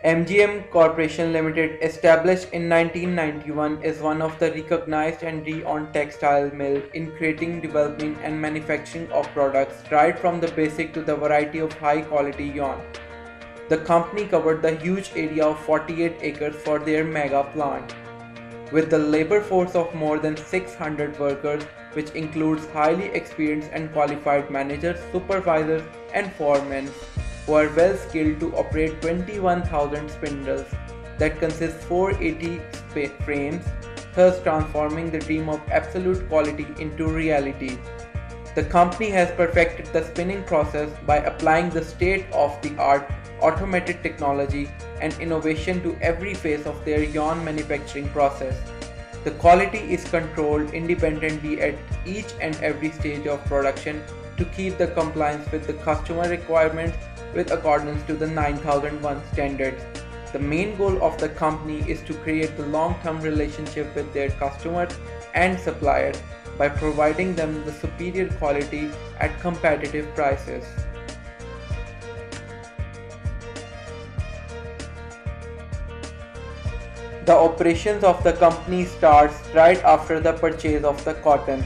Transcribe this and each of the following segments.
MGM Corporation Limited, established in 1991, is one of the recognized and renowned textile mill in creating, developing and manufacturing of products right from the basic to the variety of high quality yarn. The company covered the huge area of 48 acres for their mega plant, with the labor force of more than 600 workers, which includes highly experienced and qualified managers, supervisors, and foremen who are well skilled to operate 21,000 spindles that consist 480 frames, thus transforming the dream of absolute quality into reality. The company has perfected the spinning process by applying the state-of-the-art automated technology and innovation to every phase of their yarn manufacturing process. The quality is controlled independently at each and every stage of production to keep the compliance with the customer requirements with accordance to the 9001 standards. The main goal of the company is to create the long-term relationship with their customers and suppliers by providing them the superior quality at competitive prices. The operations of the company starts right after the purchase of the cotton.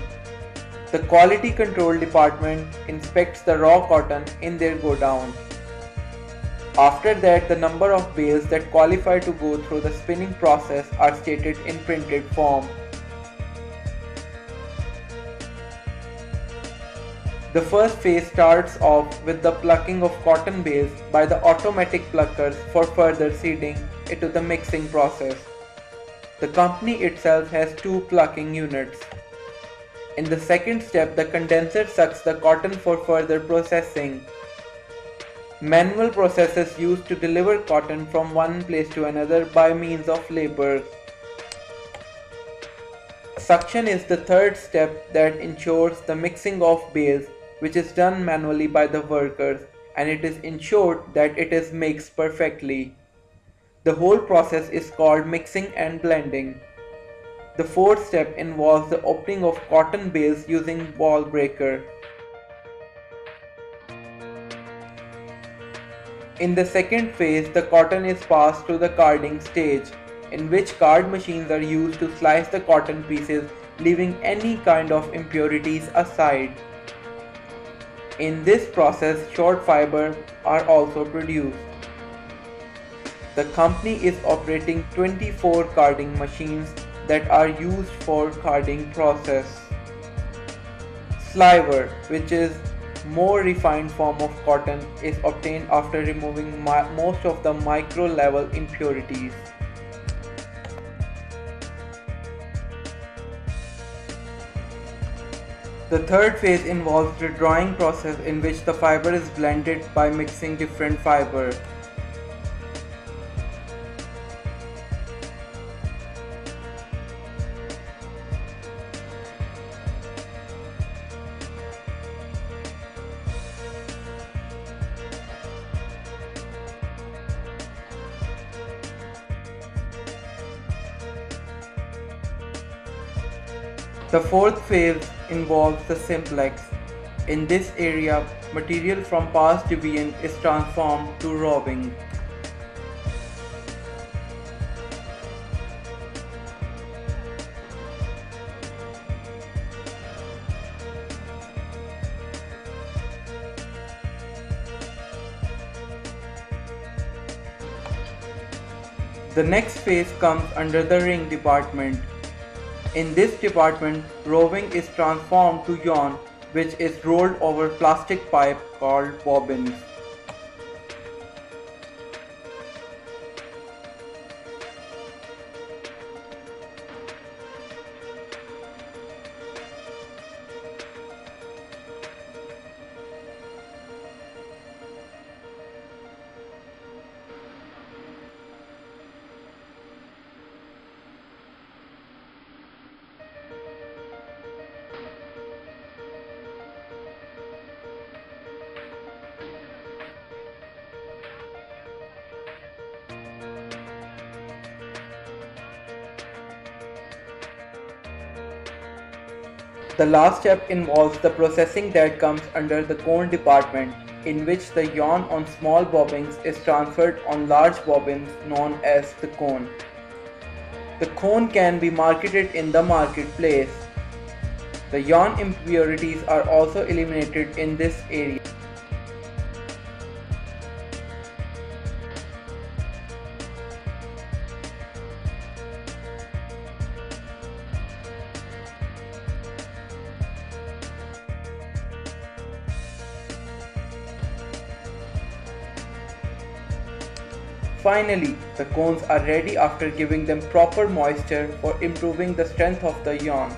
The quality control department inspects the raw cotton in their godown. After that, the number of bales that qualify to go through the spinning process are stated in printed form. The first phase starts off with the plucking of cotton bales by the automatic pluckers for further seeding into the mixing process. The company itself has two plucking units. In the second step, the condenser sucks the cotton for further processing. Manual processes used to deliver cotton from one place to another by means of labor. Suction is the third step that ensures the mixing of bales, which is done manually by the workers, and it is ensured that it is mixed perfectly. The whole process is called mixing and blending. The fourth step involves the opening of cotton bales using ball breaker. In the second phase, the cotton is passed to the carding stage, in which card machines are used to slice the cotton pieces, leaving any kind of impurities aside. In this process, short fiber are also produced. The company is operating 24 carding machines that are used for carding process. Sliver, which is more refined form of cotton, is obtained after removing most of the micro level impurities. The third phase involves the drying process, in which the fiber is blended by mixing different fiber. The fourth phase involves the simplex. In this area, material from past division is transformed to roving. The next phase comes under the ring department. In this department, roving is transformed to yarn, which is rolled over plastic pipe called bobbins. The last step involves the processing that comes under the cone department. in which the yarn on small bobbins is transferred on large bobbins known as the cone. The cone can be marketed in the marketplace. The yarn impurities are also eliminated in this area. Finally, the cones are ready after giving them proper moisture for improving the strength of the yarn.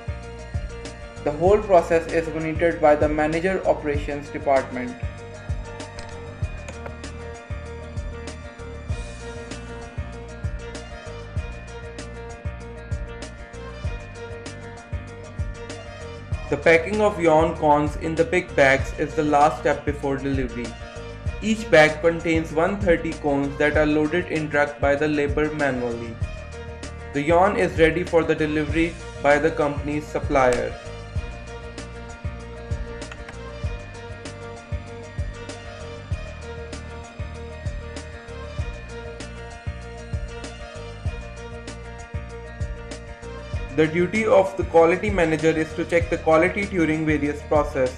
The whole process is monitored by the Manager Operations Department. The packing of yarn cones in the big bags is the last step before delivery. Each bag contains 130 cones that are loaded in truck by the labor manually. The yarn is ready for the delivery by the company's supplier. The duty of the quality manager is to check the quality during various process.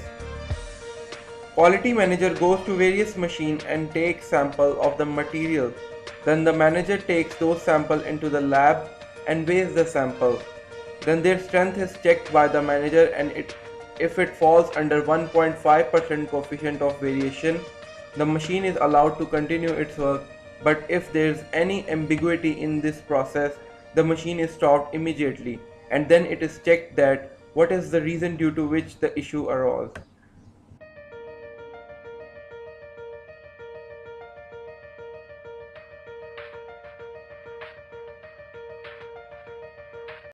Quality manager goes to various machines and takes sample of the material. Then the manager takes those sample into the lab and weighs the sample. Then their strength is checked by the manager, and if it falls under 1.5% coefficient of variation, the machine is allowed to continue its work. But if there is any ambiguity in this process, the machine is stopped immediately, and then it is checked that what is the reason due to which the issue arose.